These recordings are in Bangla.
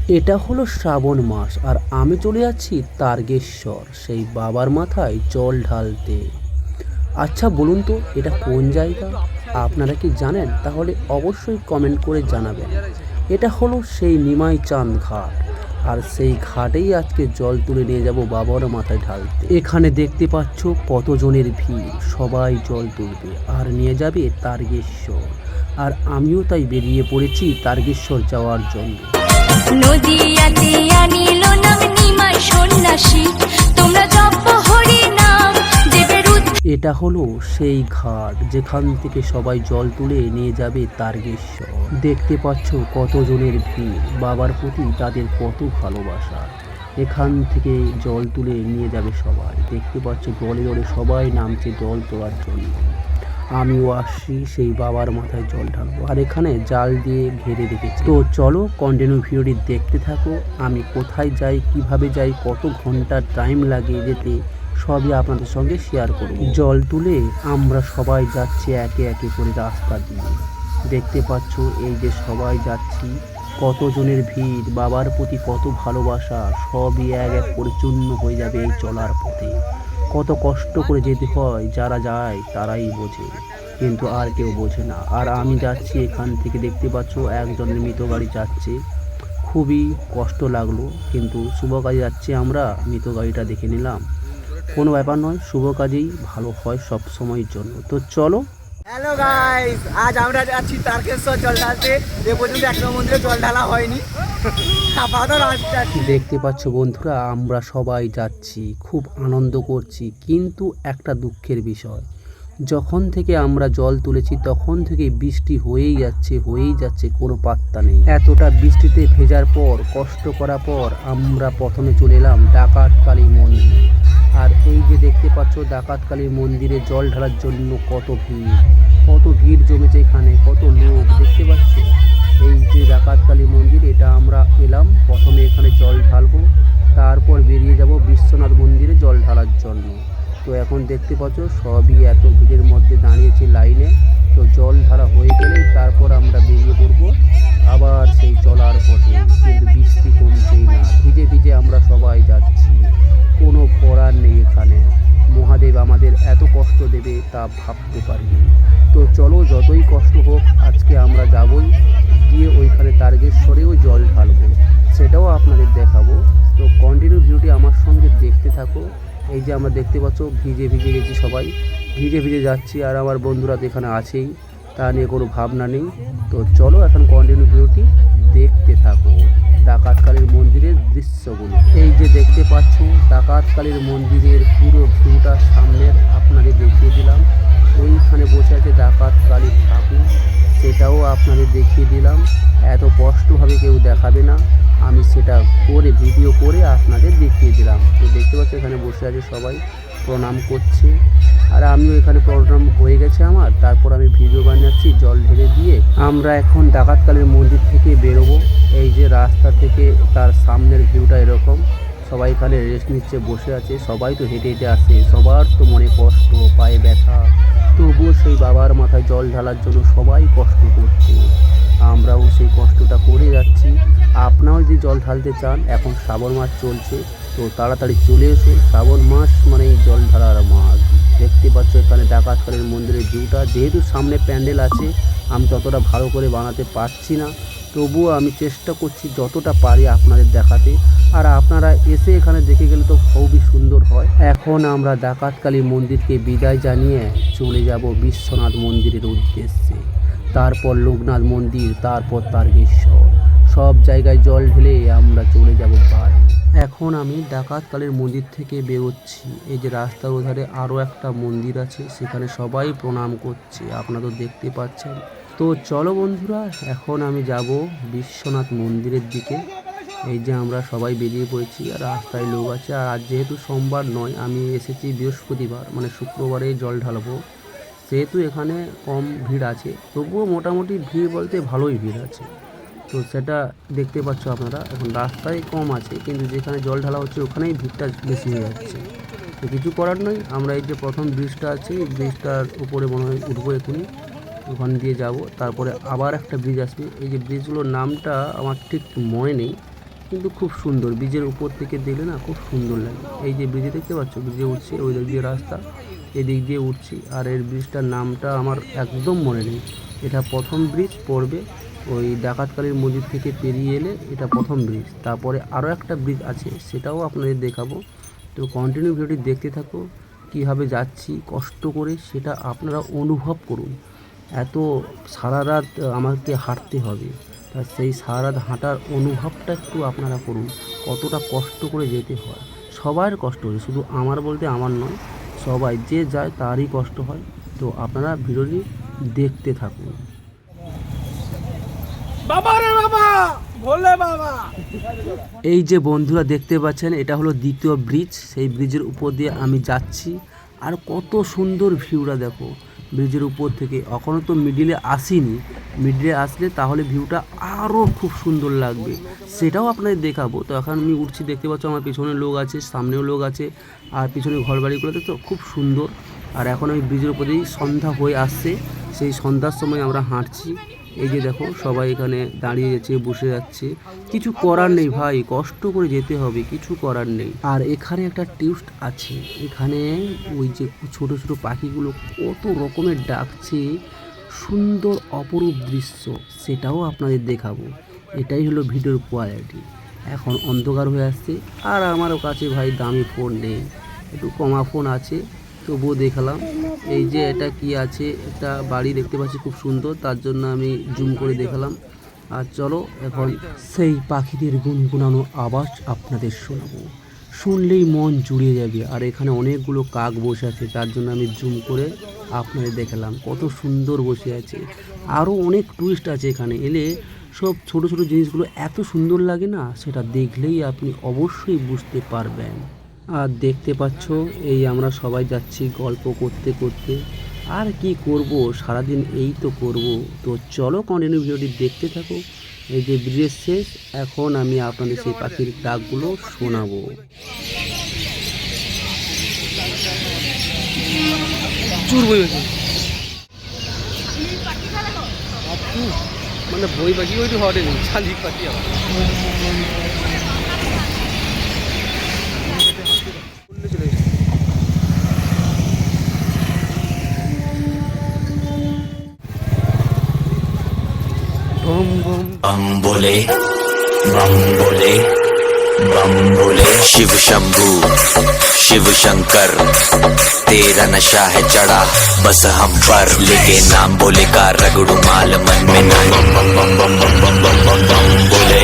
এটা হলো শ্রাবণ মাস আর আমি চলে যাচ্ছি তারকেশ্বর সেই বাবার মাথায় জল ঢালতে। আচ্ছা বলুন তো এটা কোন জায়গা? আপনারা কি জানেন? তাহলে অবশ্যই কমেন্ট করে জানাবেন। এটা হলো সেই নিমাই চাঁদ ঘাট, আর সেই ঘাটেই আজকে জল তুলে নিয়ে যাব বাবার মাথায় ঢালতে। এখানে দেখতে পাচ্ছ কতজনের ভিড়, সবাই জল তুলবে আর নিয়ে যাবে তারকেশ্বর। আর আমিও তাই বেরিয়ে পড়েছি তারকেশ্বর যাওয়ার জন্য। নদিয়াতে আনিল নাম নিমাই সন্ন্যাসী, তোমরা জপ হরি নাম দেবের। এটা হলো সেই ঘাট যেখান থেকে সবাই জল তুলে নিয়ে যাবে তারকেশ্বর। দেখতে পাচ্ছ কতজনের ভিড়, বাবার প্রতি তাদের কত ভালোবাসা। এখান থেকে জল তুলে নিয়ে যাবে সবাই। দেখতে পাচ্ছ দলে দলে সবাই নামছে জল তোলার জন্য। আমিও আসছি সেই বাবার মাথায় জল ঢালবো, আর এখানে জাল দিয়ে ঘিরে রেখেছি। তো চলো কন্টিনিউ ভিডিওটি দেখতে থাকো। আমি কোথায় যাই, কিভাবে যাই, কত ঘন্টা টাইম লাগে যেতে, সবই আপনাদের সঙ্গে শেয়ার করব। জল তুলে আমরা সবাই যাচ্ছি একে একে করে রাস্তা দিয়ে। দেখতে পাচ্ছ এই যে সবাই যাচ্ছি, কতজনের ভিড়, বাবার প্রতি কত ভালোবাসা, সবই এক এক করে চূর্ণ হয়ে যাবে এই চলার পথে। কত কষ্ট করে যেতে হয়, যারা যায় তারাই বোঝে, কিন্তু আর কেউ বোঝে না। আর আমি যাচ্ছি এখান থেকে, দেখতে পাচ্ছ একজনের মৃত গাড়ি যাচ্ছে, খুবই কষ্ট লাগলো, কিন্তু শুভ কাজে যাচ্ছি আমরা, মৃত গাড়িটা দেখে নিলাম, কোনো ব্যাপার নয়, শুভ কাজেই ভালো হয় সব সময়ের জন্য। তো চলো। হ্যালো গাইস, আজ আমরা যাচ্ছি তারকেশ্বর জল ঢালতে। এ পর্যন্ত একটা মন্দিরে জল ঢালা হয়নি। দেখতে পাচ্ছ বন্ধুরা, আমরা সবাই যাচ্ছি, খুব আনন্দ করছি, কিন্তু একটা দুঃখের বিষয়, যখন থেকে আমরা জল তুলেছি তখন থেকে বৃষ্টি হয়েই যাচ্ছে, কোনো পাত্তা নেই। এতটা বৃষ্টিতে ভেজার পর, কষ্ট করার পর আমরা প্রথমে চলে এলাম ডাকাতকালী মন্দির। আর এই যে দেখতে পাচ্ছ ডাকাতকালী মন্দিরে জল ঢালার জন্য কত ভিড় জমেছে এখানে, কত লোক দেখতে পাচ্ছ। এই যে ডাকাতকালী মন্দির, এটা আমরা এলাম প্রথমে, এখানে জল ঢালবো, তারপর বেরিয়ে যাব বিশ্বনাথ মন্দিরে জল ঢালার জন্য। তো এখন দেখতে পাচ্ছ সবই এত ভিড়ের মধ্যে দাঁড়িয়েছি লাইনে। তো জল ঢালা হয়ে গেলেই তারপর আমরা বেরিয়ে পড়বো আবার সেই চলার পথে, কিন্তু বৃষ্টি কমছেই না, ভিজে ভিজে আমরা সবাই যাচ্ছি, কোনো করার নেই। এখানে মহাদেব আমাদের এত কষ্ট দেবে তা ভাবতে পারিনি। তো চলো, যতই কষ্ট হোক আজকে আমরা যাবই, গিয়ে ওইখানে তারকেশ্বরেও জল ঢালবো, সেটাও আপনাদের দেখাবো। তো কন্টিনিউ ভিডিওটি আমার সঙ্গে দেখতে থাকো। এই যে আমরা দেখতে পাচ্ছ ভিজে গেছি, সবাই ভিজে যাচ্ছি, আর আমার বন্ধুরা তো এখানে আছেই, তা নিয়ে কোনো ভাবনা নেই। তো চলো এখন কন্টিনিউ ভিডিওটি দেখতে থাকো ডাকাতকালীর মন্দিরের দৃশ্যগুলো। এই যে দেখতে পাচ্ছ ডাকাতকালীর মন্দিরের পুরো ভিউটা সামনের আপনাদের দেখিয়ে দিলাম। ওইখানে বসে আছে ডাকাতকালীর ঠাকুর, সেটাও আপনাদের দেখিয়ে দিলাম। এত কষ্টভাবে কেউ দেখাবে না, আমি সেটা করে ভিডিও করে আপনাদের দেখিয়ে দিলাম। তো দেখতে পাচ্ছ এখানে বসে আছে সবাই, প্রণাম করছে, আর আমিও এখানে প্রণাম হয়ে গেছে আমার। তারপর আমি ভিডিও বানাচ্ছি জল ঢেলে দিয়ে। আমরা এখন ডাকাতকালীর মন্দির থেকে বেরোবো। এই যে রাস্তা থেকে তার সামনের ভিউটা এরকম, সবাই এখানে রেস্ট নিচ্ছে, বসে আছে, সবাই তো হেঁটে আসে, সবার তো মনে কষ্ট, পায়ে ব্যথা, তবুও সেই বাবার মাথায় জল ঢালার জন্য সবাই কষ্ট করছে, আমরাও সেই কষ্টটা করে যাচ্ছি। আপনারাও যদি জল ঢালতে চান, এখন শ্রাবণ মাস চলছে, তো তাড়াতাড়ি চলে এসো, শ্রাবণ মাস মানেই জল ঢালার মাস। দেখতে পাচ্ছ এখানে ডাকাতকালীর মন্দিরের ভিউটা, যেহেতু সামনে প্যান্ডেল আছে আমি ততটা ভালো করে বানাতে পারছি না, তবুও আমি চেষ্টা করছি যতটা পারি আপনাদের দেখাতে, আর আপনারা এসে এখানে দেখে গেলে তো খুবই সুন্দর হয়। এখন আমরা ডাকাতকালী মন্দিরকে বিদায় জানিয়ে চলে যাব বিশ্বনাথ মন্দিরের উদ্দেশ্যে, তারপর লোকনাথ মন্দির, তারপর তারকেশ্বর, সব জায়গায় জল ঢেলে আমরা চলে যাব বাড়ি। এখন আমি ডাকাতকালীর মন্দির থেকে বেরোচ্ছি। এই যে রাস্তার ওধারে আরও একটা মন্দির আছে, সেখানে সবাই প্রণাম করছে, আপনারা তো দেখতে পাচ্ছেন। তো চলো বন্ধুরা, এখন আমি যাব বিশ্বনাথ মন্দিরের দিকে। এই যে আমরা সবাই বেরিয়ে পড়েছি, আর রাস্তায় লোক আছে, আর আজ যেহেতু সোমবার নয়, আমি এসেছি বৃহস্পতিবার, মানে শুক্রবারে জল ঢালবো, সেহেতু এখানে কম ভিড় আছে, তবুও মোটামুটি ভিড় বলতে ভালোই ভিড় আছে। তো সেটা দেখতে পাচ্ছ আপনারা, এখন রাস্তায় কম আছে, কিন্তু যেখানে জল ঢালা হচ্ছে ওখানেই ভিড়টা বেশি হয়ে যাচ্ছে। তো কিছু করার নয়, আমরা এই যে প্রথম ব্রিজটা আছে, এই ব্রিজটার উপরে মনে হয় উঠবো এখনই, ওখান দিয়ে যাব, তারপরে আবার একটা ব্রিজ আসবে। এই যে ব্রিজগুলোর নামটা আমার ঠিক মনে নেই, কিন্তু খুব সুন্দর, ব্রিজের উপর থেকে দেখলে না খুব সুন্দর লাগে। এই যে ব্রিজে দেখতে পাচ্ছ, ব্রিজে উঠছে, ওই দিক দিয়ে রাস্তা, এদিক দিয়ে উঠছি। আর এর ব্রিজটার নামটা আমার একদম মনে নেই। এটা প্রথম ব্রিজ পড়বে ওই ডাকাতকালীর মসজিদ থেকে পেরিয়ে এলে, এটা প্রথম ব্রিজ। তারপরে আরও একটা ব্রিজ আছে, সেটাও আপনাদের দেখাবো। তো কন্টিনিউ ভিডিওটি দেখতে থাকো, কীভাবে যাচ্ছি কষ্ট করে সেটা আপনারা অনুভব করুন। এত সারা রাত আমাকে হাঁটতে হবে, তা সেই সারা রাত হাঁটার অনুভবটা একটু আপনারা করুন, কতটা কষ্ট করে যেতে হয়। সবার কষ্ট হয়, শুধু আমার বলতে আমার নয়, সবাই যে যায় তারই কষ্ট হয়। তো আপনারা ভিডিওটি দেখতে থাকুন। এই যে বন্ধুরা দেখতে পাচ্ছেন, এটা হলো দ্বিতীয় ব্রিজ। সেই ব্রিজের উপর দিয়ে আমি যাচ্ছি, আর কত সুন্দর ভিউটা দেখো ব্রিজের উপর থেকে। এখনও তো মিডিলে আসিনি, মিডিলে আসলে তাহলে ভিউটা আরও খুব সুন্দর লাগবে, সেটাও আপনাদের দেখাবো। তো এখন আমি উঠছি, দেখতে পাচ্ছ আমার পিছনে লোক আছে, সামনেও লোক আছে, আর পিছনে ঘরবাড়িগুলোতে তো খুব সুন্দর। আর এখন আমি ব্রিজের উপর দিয়েই সন্ধ্যা হয়ে আসছে, সেই সন্ধ্যার সময় আমরা হাঁটছি। এই যে দেখো সবাই এখানে দাঁড়িয়ে যাচ্ছে, বসে যাচ্ছে, কিছু করার নেই ভাই, কষ্ট করে যেতে হবে, কিছু করার নেই। আর এখানে একটা টুইস্ট আছে, এখানে ওই যে ছোট ছোট পাখিগুলো কত রকমের ডাকছে, সুন্দর অপরূপ দৃশ্য, সেটাও আপনাদের দেখাবো। এটাই হলো ভিডিওর কোয়ালিটি। এখন অন্ধকার হয়ে আসছে, আর আমারও কাছে ভাই দামি ফোন নেই, একটু কমা ফোন আছে, তবুও দেখালাম। এই যে এটা কি আছে, একটা বাড়ি দেখতে পাচ্ছি খুব সুন্দর, তার জন্য আমি জুম করে দেখালাম। আর চলো এখন সেই পাখিদের গুনগুনানো আওয়াজ আপনাদের শোনাবো, শুনলেই মন জুড়িয়ে যাবে। আর এখানে অনেকগুলো কাক বসে আছে, তার জন্য আমি জুম করে আপনাদের দেখালাম কত সুন্দর বসে আছে। আরও অনেক টুরিস্ট আছে, এখানে এলে সব ছোট ছোট জিনিসগুলো এত সুন্দর লাগে না, সেটা দেখলেই আপনি অবশ্যই বুঝতে পারবেন। আর দেখতে পাচ্ছ এই আমরা সবাই যাচ্ছি গল্প করতে করতে, আর কি করব, সারাদিন এই তো করব। তো চলো কন্টিনিউ ভিডিওটি দেখতে থাকো। এই যে ব্রিজের শেষ, এখন আমি আপনাদের সেই পাখির ডাকগুলো শোনাবো। চুর বই মানে বই পাখি ওইটু হটে নেই, শালিক পাখি আবার बम बोले बम बोले बम बोले शिव शंभू शिव शंकर तेरा नशा है चढ़ा बस हम पर लेके नाम बोले का रगड़ू माल मन में ना बम बम बम बम बम बम बम बम बम बोले।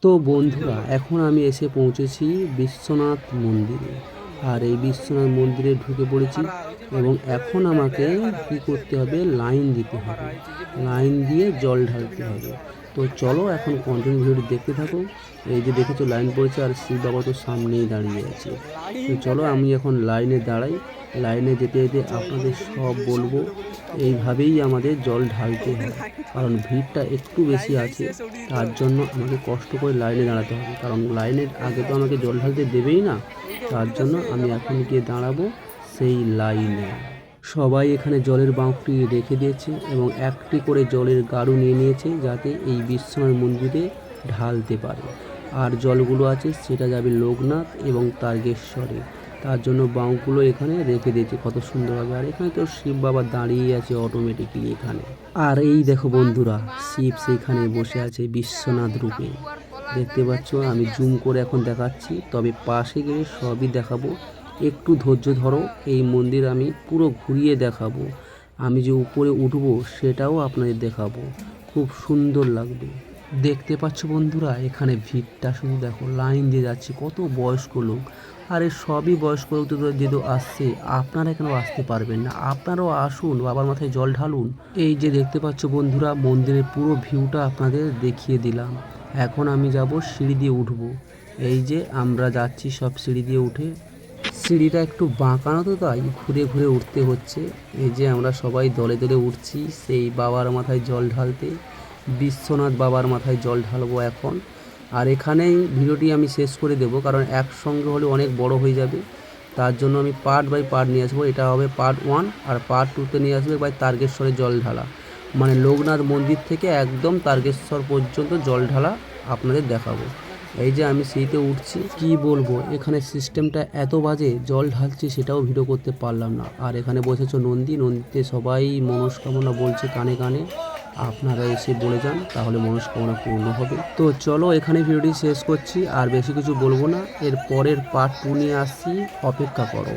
তো বন্ধুরা এখন আমি এসে পৌঁছেছি বিশ্বনাথ মন্দিরে। আর এই বিশ্বনাথ মন্দিরে ঢুকে পড়েছি, এবং এখন আমাকে কী করতে হবে, লাইন দিতে হবে, লাইন দিয়ে জল ঢালতে হবে। তো চলো এখন কন্টিনিউ ভিডিওটি দেখতে থাকো। এই যে দেখেছো লাইন পড়েছে, আর শিব বাবা তো সামনেই দাঁড়িয়ে আছে। তো চলো আমি এখন লাইনে দাঁড়াই, লাইনে যেতে যেতে আপনাদের সব বলবো। এইভাবেই আমাদের জল ঢালতে হয়, কারণ ভিড়টা একটু বেশি আছে, তার জন্য আমাকে কষ্ট করে লাইনে দাঁড়াতে হবে, কারণ লাইনের আগে তো আমাকে জল ঢালতে দেবেই না। তার জন্য আমি এখন গিয়ে দাঁড়াবো সেই লাইনে। সবাই এখানে জলের বাঁকটি রেখে দিয়েছে, এবং একটি করে জলের গাড়ু নিয়ে নিয়েছে, যাতে এই বিশ্বনাথ মন্দিরে ঢালতে পারে। আর জলগুলো আছে সেটা যাবে লোকনাথ এবং তারকেশ্বরে, তার জন্য বাঁকগুলো এখানে রেখে দিয়েছে কত সুন্দরভাবে। আর এখানে তো শিব বাবা দাঁড়িয়ে আছে অটোমেটিকলি এখানে। আর এই দেখো বন্ধুরা, শিব সেখানে বসে আছে বিশ্বনাথ রূপে, দেখতে পাচ্ছ। আমি জুম করে এখন দেখাচ্ছি, তবে পাশে গেলে সবই দেখাবো, একটু ধৈর্য ধরো। এই মন্দির আমি পুরো ঘুরিয়ে দেখাবো, আমি যে উপরে উঠবো সেটাও আপনাদের দেখাবো, খুব সুন্দর লাগবে। দেখতে পাচ্ছ বন্ধুরা, এখানে ভিড়টা শুধু দেখো, লাইন দিয়ে যাচ্ছে কত বয়স্ক লোক। আরে সবই বয়স্ক লোক যেহেতু আসছে, আপনারা এখানেও আসতে পারবেন না, আপনারাও আসুন, বাবার মাথায় জল ঢালুন। এই যে দেখতে পাচ্ছ বন্ধুরা, মন্দিরের পুরো ভিউটা আপনাদের দেখিয়ে দিলাম। এখন আমি যাব সিঁড়ি দিয়ে উঠবো। এই যে আমরা যাচ্ছি সব সিঁড়ি দিয়ে উঠে, সিঁড়িটা একটু বাঁকানো তো, তাই ঘুরে ঘুরে উঠতে হচ্ছে। এই যে আমরা সবাই দলে দলে উঠছি সেই বাবার মাথায় জল ঢালতে। বিশ্বনাথ বাবার মাথায় জল ঢালবো এখন। আর এখানেই ভিডিওটি আমি শেষ করে দেব, কারণ একসঙ্গে হলে অনেক বড় হয়ে যাবে। তার জন্য আমি পার্ট বাই পার্ট নিয়ে আসবো। এটা হবে পার্ট 1, আর পার্ট 2তে নিয়ে আসবে বাই তারকেশ্বরে জল ঢালা, মানে লোকনাথ মন্দির থেকে একদম তারকেশ্বর পর্যন্ত জল ঢালা আপনাদের দেখাবো। এই যে আমি সিঁড়িতে উঠছি, কি বলবো, এখানে সিস্টেমটা এত বাজে, জল ঢালছি সেটাও ভিডিও করতে পারলাম না। আর এখানে বসেছো নন্দীতে সবাই মনস্কামনা বলছে কানে কানে, আপনারা এসে বলে যান, তাহলে মনস্কামনা পূর্ণ হবে। তো চলো এখানে ভিডিওটি শেষ করছি, আর বেশি কিছু বলবো না। এর পরের পার্ট 2 নিয়ে আসছি, অপেক্ষা করো।